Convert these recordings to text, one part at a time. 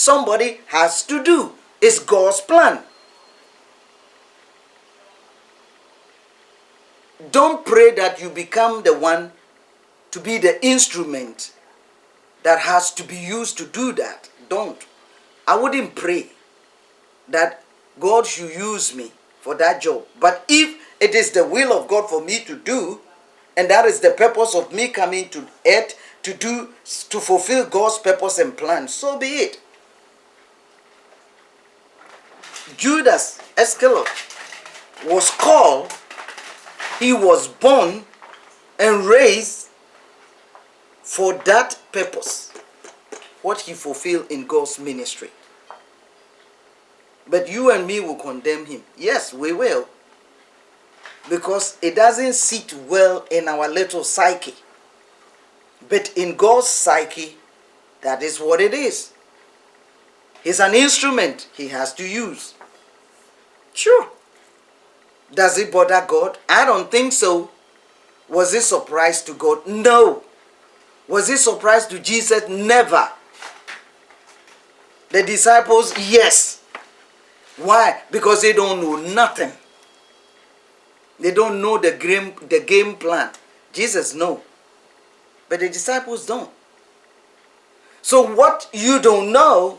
somebody has to do. It's God's plan. Don't pray that you become the one to be the instrument that has to be used to do that. Don't. I wouldn't pray that God should use me for that job. But if it is the will of God for me to do, and that is the purpose of me coming to earth to fulfill God's purpose and plan, so be it. Judas Iscariot was called, he was born and raised for that purpose, what he fulfilled in God's ministry. But you and me will condemn him. Yes, we will. Because it doesn't sit well in our little psyche. But in God's psyche, that is what it is. He's an instrument he has to use. Sure. Does it bother God? I don't think so. Was it surprise to God? No. Was it surprise to Jesus? Never. The disciples, yes. Why? Because they don't know nothing. They don't know the game plan. Jesus knows. But the disciples don't. So what you don't know,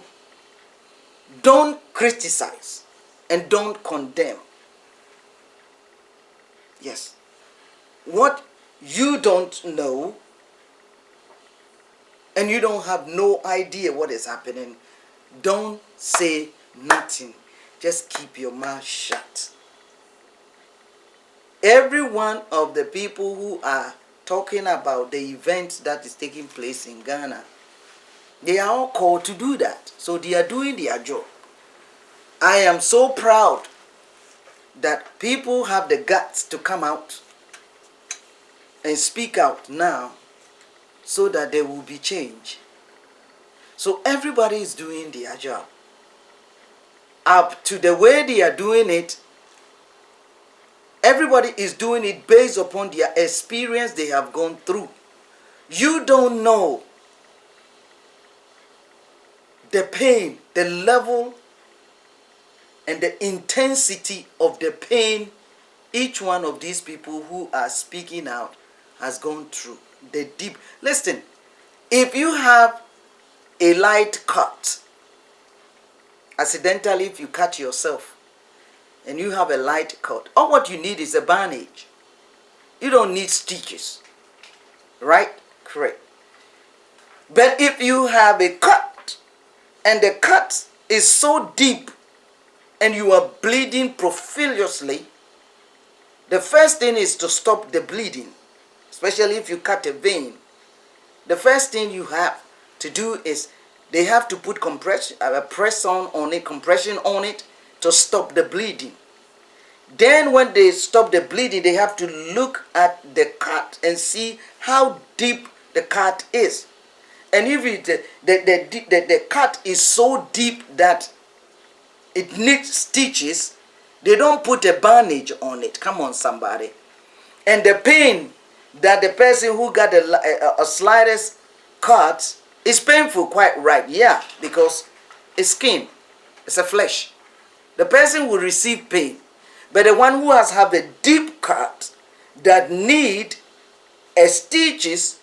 don't criticize and don't condemn. Yes. What you don't know and you don't have no idea what is happening, don't say nothing. Just keep your mouth shut. Every one of the people who are talking about the events that is taking place in Ghana, they are all called to do that. So they are doing their job. I am so proud that people have the guts to come out and speak out now so that there will be change. So everybody is doing their job. Up to the way they are doing it, everybody is doing it based upon their experience they have gone through. You don't know the pain, the level, and the intensity of the pain each one of these people who are speaking out has gone through. The deep. Listen, if you have a light cut, accidentally if you cut yourself and you have a light cut, all what you need is a bandage. You don't need stitches. Right? Correct. But if you have a cut and the cut is so deep and you are bleeding profusely, the first thing is to stop the bleeding, especially if you cut a vein. The first thing you have to do is they have to put compression on it to stop the bleeding. Then when they stop the bleeding, they have to look at the cut and see how deep the cut is. And if the cut is so deep that it needs stitches, they don't put a bandage on it. Come on, somebody. And the pain that the person who got a slightest cut is painful, quite right. Yeah, because it's skin. It's a flesh. The person will receive pain. But the one who has have a deep cut that need a stitches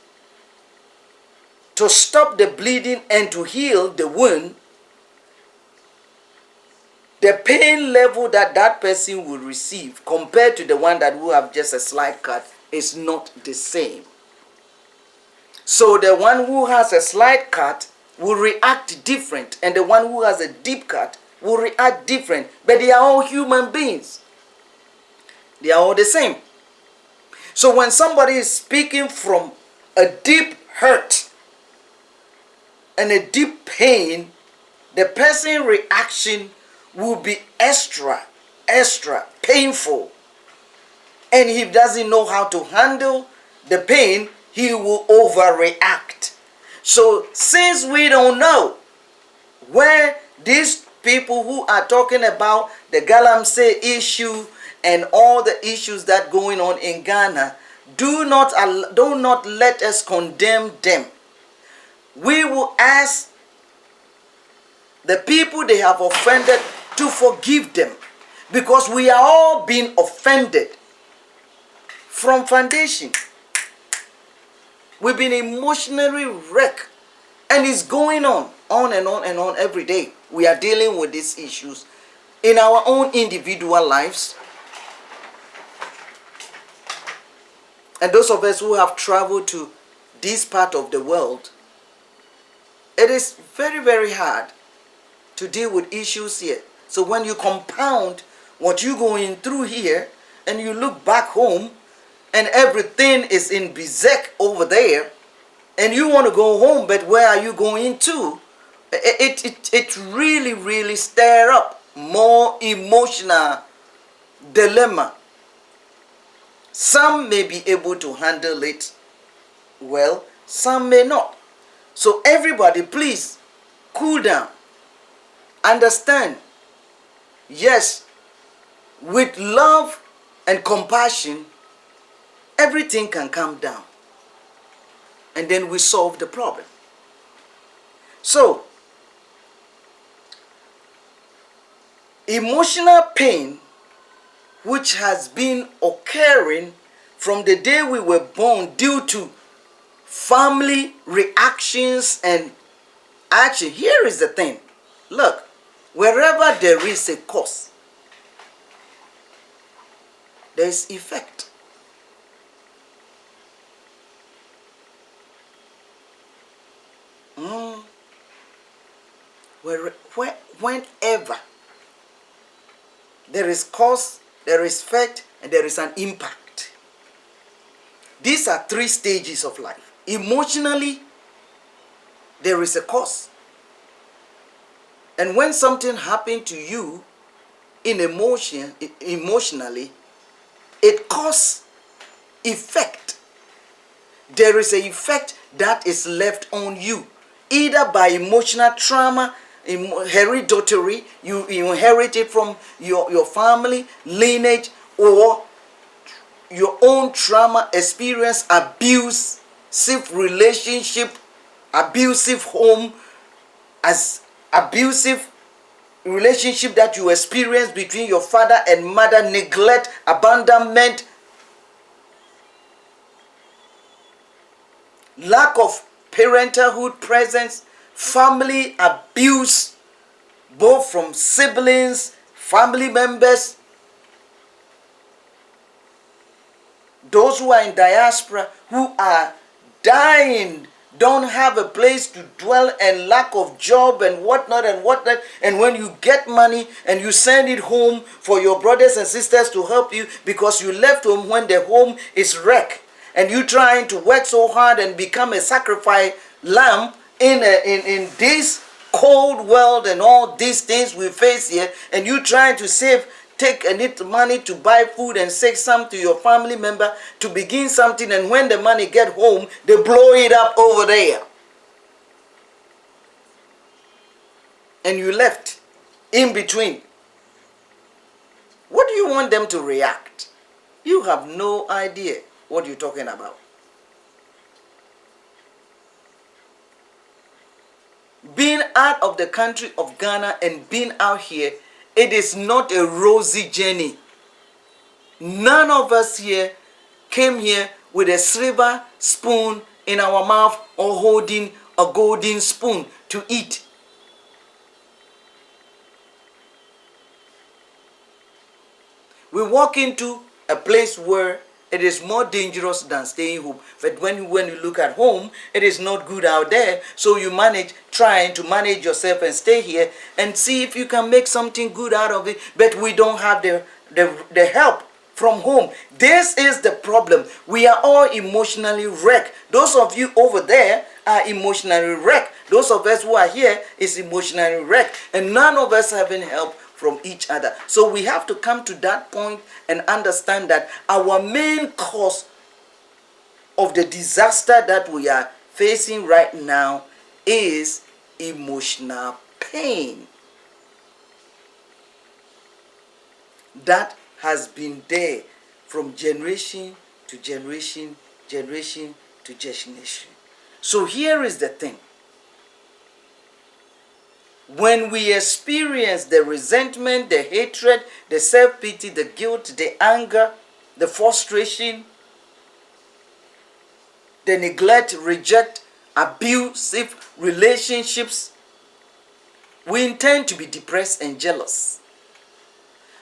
to stop the bleeding and to heal the wound, the pain level that that person will receive compared to the one that will have just a slight cut is not the same. So the one who has a slight cut will react different, and the one who has a deep cut will react different. But they are all human beings. They are all the same. So when somebody is speaking from a deep hurt and a deep pain, the person's reaction will be extra painful. And if he doesn't know how to handle the pain, he will overreact. So since we don't know where these people who are talking about the Galamsey issue and all the issues that going on in Ghana, do not let us condemn them. We will ask the people they have offended, to forgive them. Because we are all being offended from foundation. We've been emotionally wrecked. And it's going on and on and on every day. We are dealing with these issues in our own individual lives. And those of us who have traveled to this part of the world, it is very, very hard to deal with issues here. So when you compound what you're going through here, and you look back home, and everything is in Bizek over there, and you want to go home, but where are you going to? It really, really stir up more emotional dilemma. Some may be able to handle it well, some may not. So everybody, please, cool down. Understand, yes, with love and compassion, everything can come down. And then we solve the problem. So, emotional pain, which has been occurring from the day we were born due to family reactions and action. Here is the thing. Look, wherever there is a cause, there is effect. Whenever there is cause, there is effect, and there is an impact. These are three stages of life. Emotionally, there is a cause. And when something happened to you emotionally, it causes effect. There is an effect that is left on you, either by emotional trauma, hereditary, you inherit it from your family, lineage, or your own trauma experience, abusive relationship, abusive home, as abusive relationship that you experience between your father and mother, neglect, abandonment, lack of parenthood presence, family abuse, both from siblings, family members, those who are in diaspora, who are dying, don't have a place to dwell, and lack of job and whatnot and whatnot. And when you get money and you send it home for your brothers and sisters to help you because you left home when the home is wrecked, and you trying to work so hard and become a sacrifice lamb in this cold world and all these things we face here, and you trying to save, take a little money to buy food and save some to your family member to begin something, and when the money get home, they blow it up over there. And you left in between. What do you want them to react? You have no idea what you're talking about. Being out of the country of Ghana and being out here, it is not a rosy journey. None of us here came here with a silver spoon in our mouth or holding a golden spoon to eat. We walk into a place where it is more dangerous than staying home. But when you look at home, it is not good out there. So you trying to manage yourself and stay here and see if you can make something good out of it. But we don't have the help from home. This is the problem. We are all emotionally wrecked. Those of you over there are emotionally wrecked. Those of us who are here is emotionally wrecked. And none of us having help from each other. So we have to come to that point and understand that our main cause of the disaster that we are facing right now is emotional pain. That has been there from generation to generation, generation to generation. So here is the thing. When we experience the resentment, the hatred, the self-pity, the guilt, the anger, the frustration, the neglect, reject, abusive relationships, we intend to be depressed and jealous.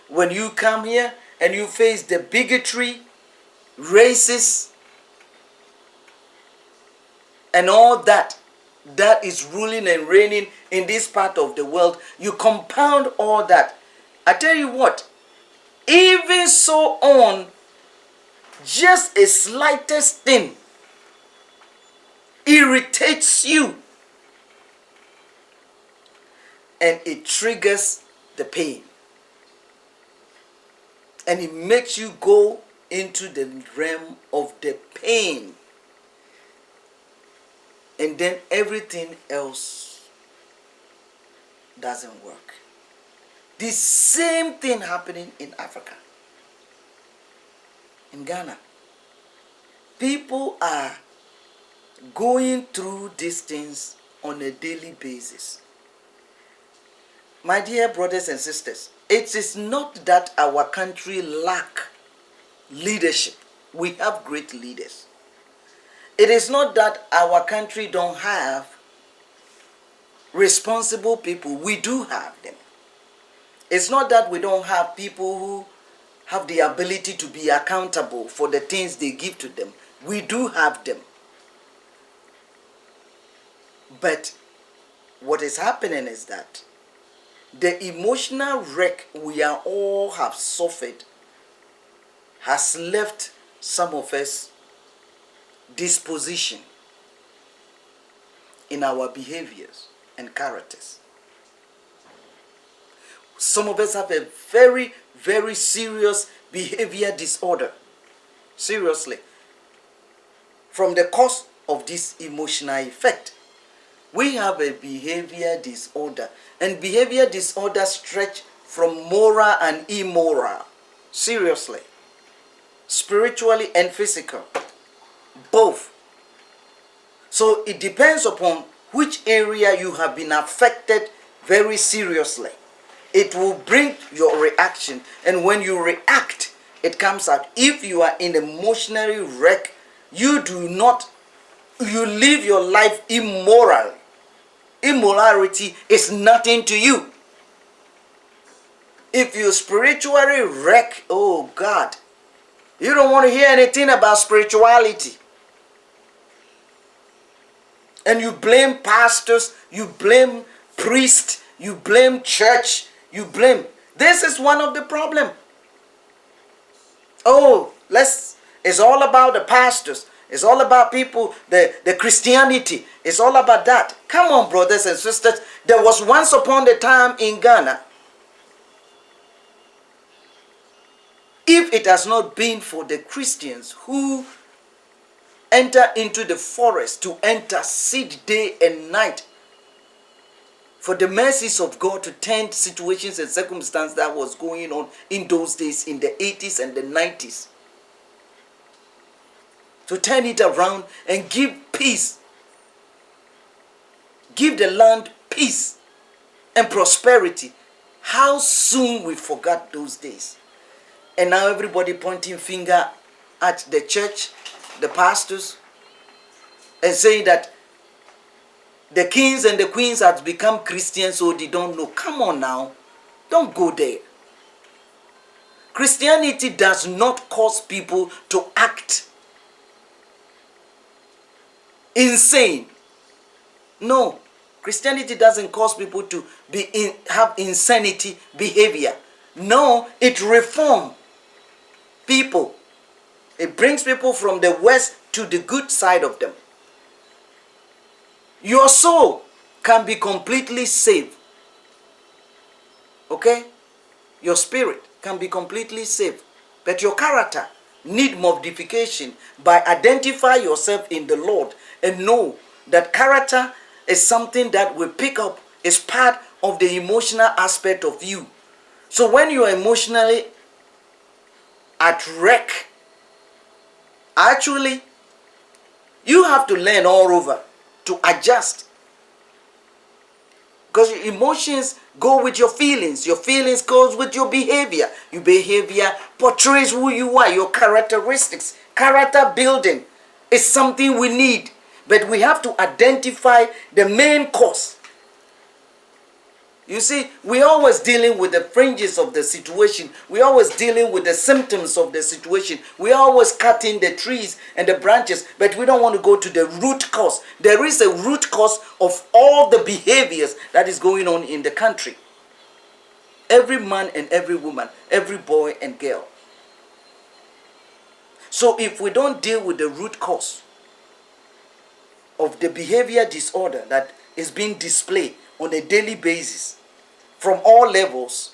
When you come here and you face the bigotry, racist, and all that is ruling and reigning in this part of the world, you compound all that. I tell you what, even so on, just a slightest thing irritates you and it triggers the pain. And it makes you go into the realm of the pain. And then everything else doesn't work. The same thing happening in Africa, in Ghana. People are going through these things on a daily basis. My dear brothers and sisters, it is not that our country lack leadership. We have great leaders. It is not that our country don't have responsible people. We do have them. It's not that we don't have people who have the ability to be accountable for the things they give to them. We do have them. But what is happening is that the emotional wreck we are all have suffered has left some of us disposition in our behaviors and characters. Some of us have a very, very serious behavior disorder. Seriously. From the cause of this emotional effect. We have a behavior disorder. And behavior disorder stretch from moral and immoral. Seriously. Spiritually and physical. Both. So it depends upon which area you have been affected very seriously. It will bring your reaction. And when you react, it comes out. If you are in emotionally wreck, you live your life immoral. Immorality is nothing to you. If you spiritually wreck, oh God, you don't want to hear anything about spirituality. And you blame pastors, you blame priests, you blame church, you blame. This is one of the problems. Oh, it's all about the pastors. It's all about people, the Christianity. It's all about that. Come on, brothers and sisters. There was once upon a time in Ghana, if it has not been for the Christians who enter into the forest to intercede day and night for the mercies of God to turn situations and circumstances that was going on in those days in the 80s and the 90s. To turn it around and give peace. Give the land peace and prosperity. How soon we forgot those days. And now everybody pointing finger at the church, the pastors, and saying that the kings and the queens have become Christians so they don't know. Come on now. Don't go there. Christianity does not cause people to act insane. No. Christianity doesn't cause people to have insanity behavior. No, it reforms people. It brings people from the west to the good side of them. Your soul can be completely saved. Okay? Your spirit can be completely saved. But your character need modification by identify yourself in the Lord and know that character is something that will pick up, is part of the emotional aspect of you. So when you are emotionally at wreck, actually, you have to learn all over to adjust. Because your emotions go with your feelings. Your feelings goes with your behavior. Your behavior portrays who you are, your characteristics. Character building is something we need. But we have to identify the main cause. You see, we're always dealing with the fringes of the situation. We're always dealing with the symptoms of the situation. We're always cutting the trees and the branches, but we don't want to go to the root cause. There is a root cause of all the behaviors that is going on in the country. Every man and every woman, every boy and girl. So if we don't deal with the root cause of the behavior disorder that is being displayed on a daily basis, from all levels,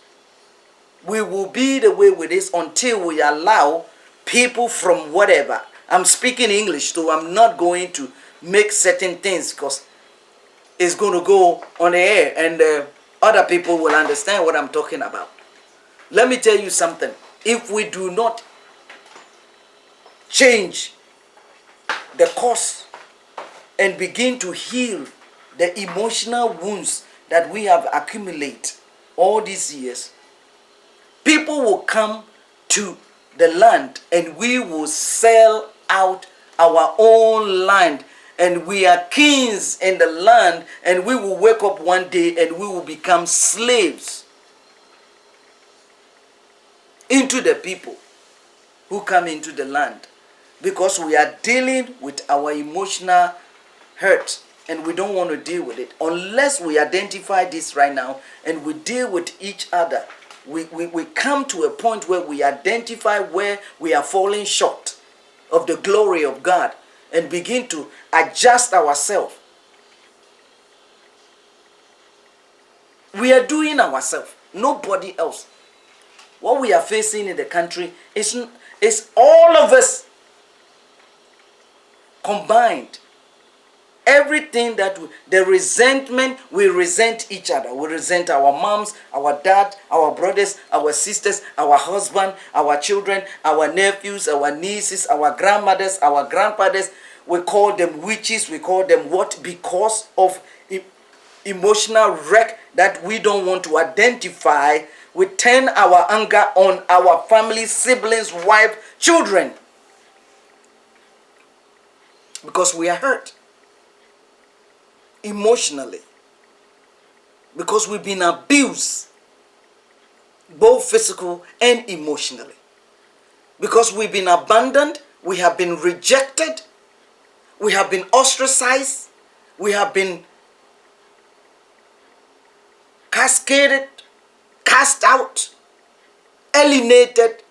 we will be the way with this until we allow people from whatever. I'm speaking English, so I'm not going to make certain things because it's going to go on the air and other people will understand what I'm talking about. Let me tell you something. If we do not change the cause and begin to heal the emotional wounds that we have accumulated all these years, people will come to the land and we will sell out our own land, and we are kings in the land, and we will wake up one day and we will become slaves into the people who come into the land, because we are dealing with our emotional hurt. And we don't want to deal with it unless we identify this right now and we deal with each other. We come to a point where we identify where we are falling short of the glory of God and begin to adjust ourselves. We are doing ourselves, nobody else. What we are facing in the country is all of us combined. Everything that the resentment, we resent each other. We resent our moms, our dad, our brothers, our sisters, our husband, our children, our nephews, our nieces, our grandmothers, our grandfathers. We call them witches. We call them what? Because of emotional wreck that we don't want to identify. We turn our anger on our family, siblings, wife, children, because we are hurt emotionally, because we've been abused both physical and emotionally, because we've been abandoned, we have been rejected, we have been ostracized, we have been cascaded, cast out, alienated,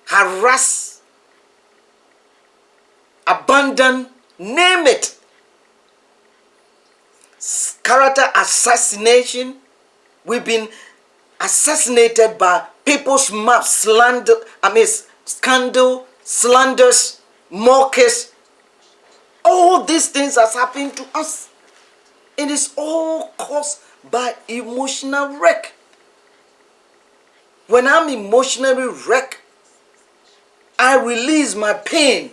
harassed, abandoned, name it. Character assassination. We've been assassinated by people's mouth, scandal, slanders, mockers. All these things has happened to us. It is all caused by emotional wreck. When I'm emotionally wrecked, I release my pain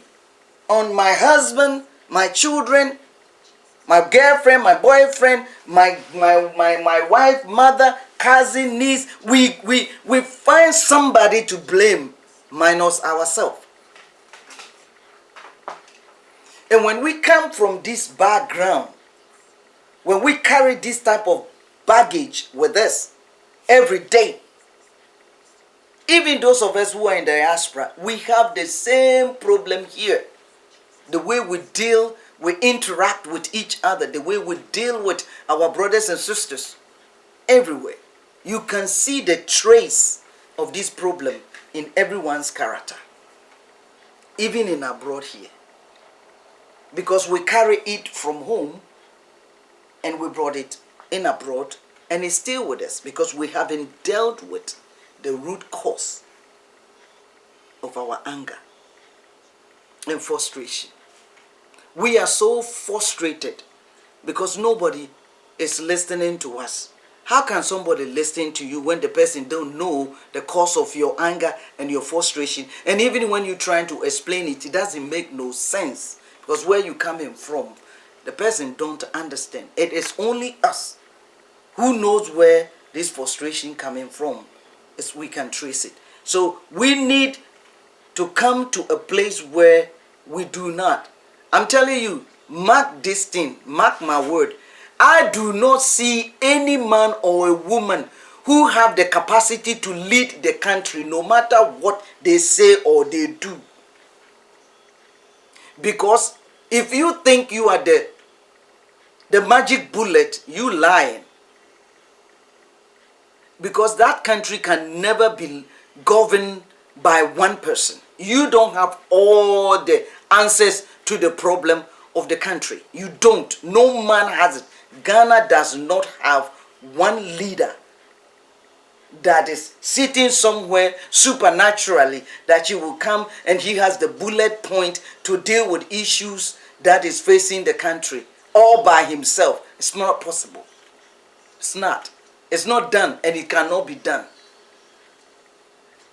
on my husband, my children, my girlfriend, my boyfriend, my wife, mother, cousin, niece. We find somebody to blame minus ourselves. And when we come from this background, when we carry this type of baggage with us every day, even those of us who are in the diaspora, we have the same problem here. The way we interact with each other, the way we deal with our brothers and sisters, everywhere. You can see the trace of this problem in everyone's character, even in abroad here. Because we carry it from home and we brought it in abroad, and it's still with us because we haven't dealt with the root cause of our anger and frustration. We are so frustrated because nobody is listening to us. How can somebody listen to you when the person don't know the cause of your anger and your frustration? And even when you're trying to explain it, it doesn't make no sense, because where you coming from, the person don't understand. It is only us Who knows where this frustration coming from? Is we can trace it. So we need to come to a place where we do not. I'm telling you, mark this thing, mark my word. I do not see any man or a woman who have the capacity to lead the country no matter what they say or they do. Because if you think you are the magic bullet, you lying. Because that country can never be governed by one person. You don't have all the answers to the problem of the country. You don't. No man has it. Ghana does not have one leader that is sitting somewhere supernaturally that he will come and he has the bullet point to deal with issues that is facing the country all by himself. It's not possible. It's not. It's not done, and it cannot be done.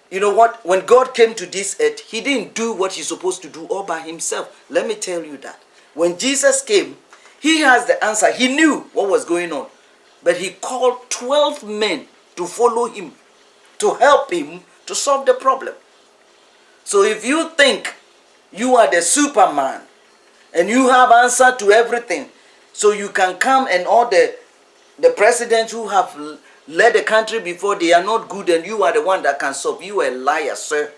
You know what? When God came to this earth, he didn't do what he's supposed to do all by himself. Let me tell you that. When Jesus came, he has the answer. He knew what was going on. But he called 12 men to follow him, to help him to solve the problem. So if you think you are the Superman and you have answer to everything, so you can come and all the presidents who have led the country before, they are not good and you are the one that can solve. You are a liar, sir.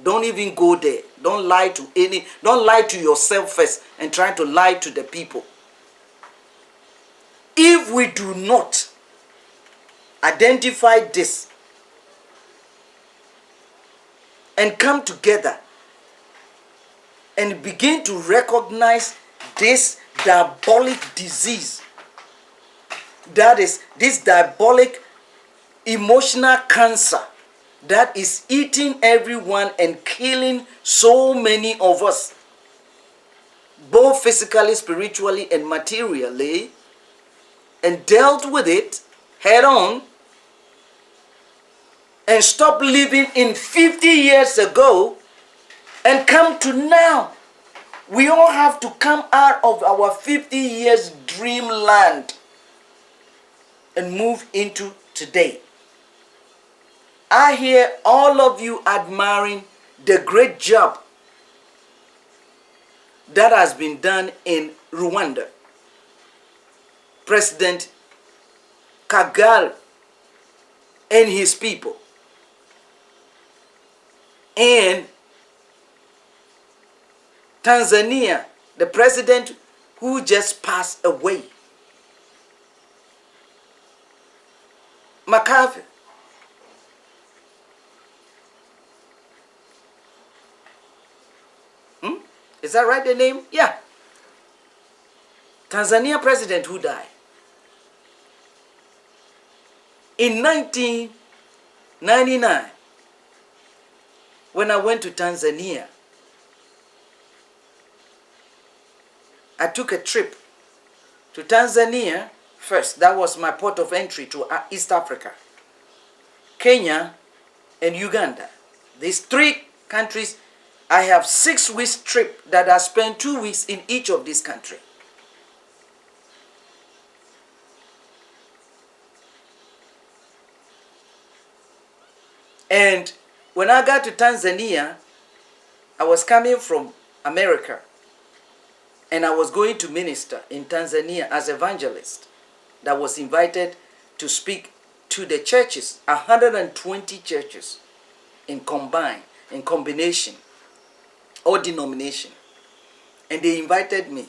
Don't even go there. Don't lie to yourself first and try to lie to the people. If we do not identify this and come together and begin to recognize this diabolic disease, that is this diabolic emotional cancer that is eating everyone and killing so many of us, both physically, spiritually, and materially, and dealt with it head on, and stop living in 50 years ago and come to now. We all have to come out of our 50 years dreamland and move into today. I hear all of you admiring the great job that has been done in Rwanda. President Kagame and his people. And Tanzania, the president who just passed away, McCarthy. Is that right, the name? Yeah. Tanzania president who died. In 1999, when I went to Tanzania, I took a trip to Tanzania first. That was my port of entry to East Africa, Kenya, and Uganda. These three countries, I have 6 weeks trip that I spent 2 weeks in each of these countries. And when I got to Tanzania, I was coming from America, and I was going to minister in Tanzania as evangelist that was invited to speak to the churches, 120 churches in combination, or denomination. And they invited me.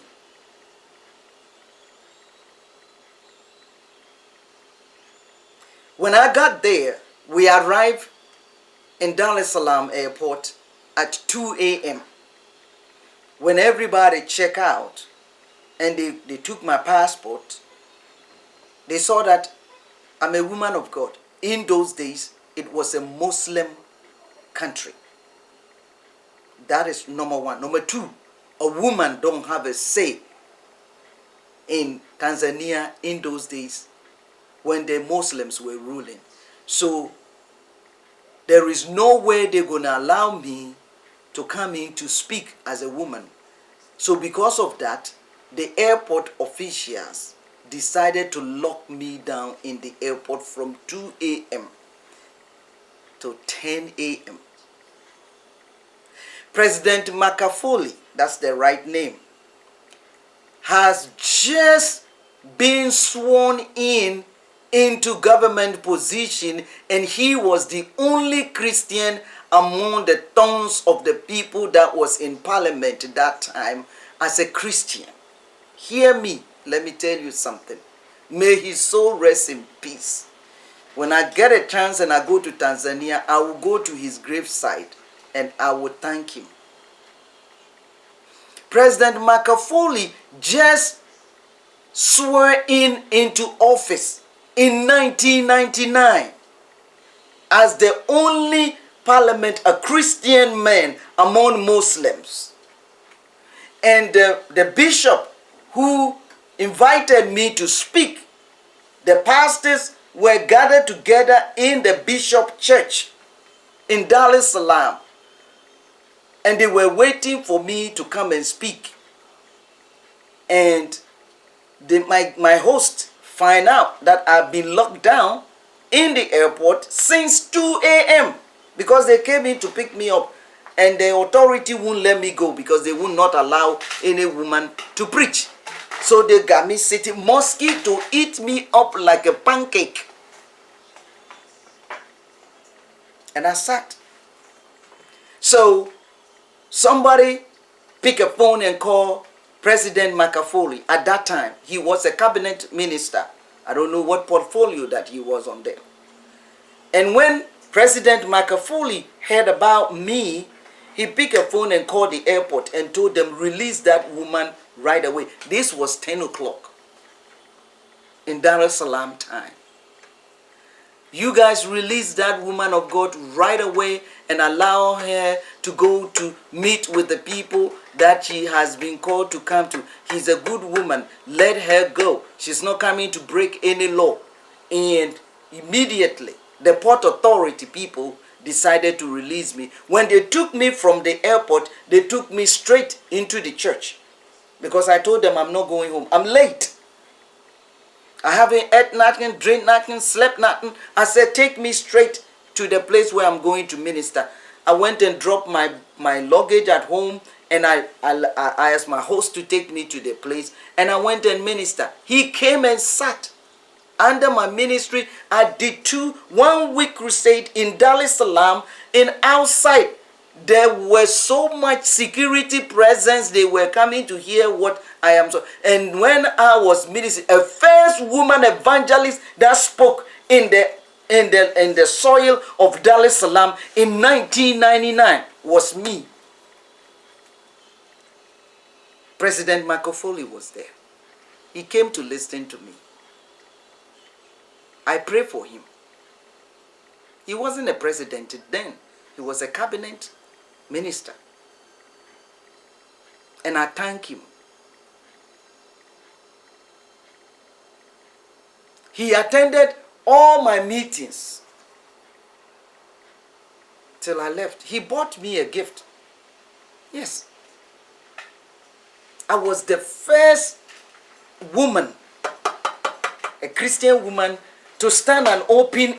When I got there, we arrived in Dar es Salaam airport at 2 a.m. When everybody checked out and they took my passport, they saw that I'm a woman of God. In those days, it was a Muslim country. That is number one. Number two, a woman don't have a say in Tanzania in those days when the Muslims were ruling. So there is no way they're going to allow me to come in to speak as a woman. So because of that, the airport officials decided to lock me down in the airport from 2 a.m. to 10 a.m. President Makafuli, that's the right name, has just been sworn in into government position, and he was the only Christian among the tons of the people that was in parliament at that time as a Christian. Hear me, let me tell you something. May his soul rest in peace. When I get a chance and I go to Tanzania, I will go to his graveside and I will thank him. President Makafuli just swore into office in 1999 as the only parliament, a Christian man among Muslims. And the bishop who invited me to speak, the pastors were gathered together in the bishop church in Dar es Salaam, and they were waiting for me to come and speak. And my host find out that I've been locked down in the airport since 2 a.m. because they came in to pick me up, and the authority won't let me go because they will not allow any woman to preach. So they got me sitting, mosquito eat me up like a pancake. And I sat. So somebody pick a phone and call President Makafuli. At that time, he was a cabinet minister. I don't know what portfolio that he was on there. And when President Makafuli heard about me, he picked a phone and called the airport and told them, release that woman right away. This was 10 o'clock in Dar es Salaam time. You guys release that woman of God right away and allow her to go to meet with the people that she has been called to come to. She's a good woman. Let her go. She's not coming to break any law. And immediately, the port authority people decided to release me. When they took me from the airport, they took me straight into the church because I told them I'm not going home. I'm late. I haven't ate nothing, drink nothing, slept nothing. I said, take me straight to the place where I'm going to minister. I went and dropped my luggage at home, and I asked my host to take me to the place, and I went and ministered. He came and sat under my ministry. I did 1 week crusade in Dar es Salaam, and outside there was so much security presence. They were coming to hear what I am. And when I was ministering, a first woman evangelist that spoke in the soil of Dar es Salaam in 1999 was me. President Makafuli was there. He came to listen to me. I prayed for him. He wasn't a president then. He was a cabinet minister. And I thank him. He attended all my meetings till I left. He bought me a gift. Yes. I was the first woman, a Christian woman, to stand and open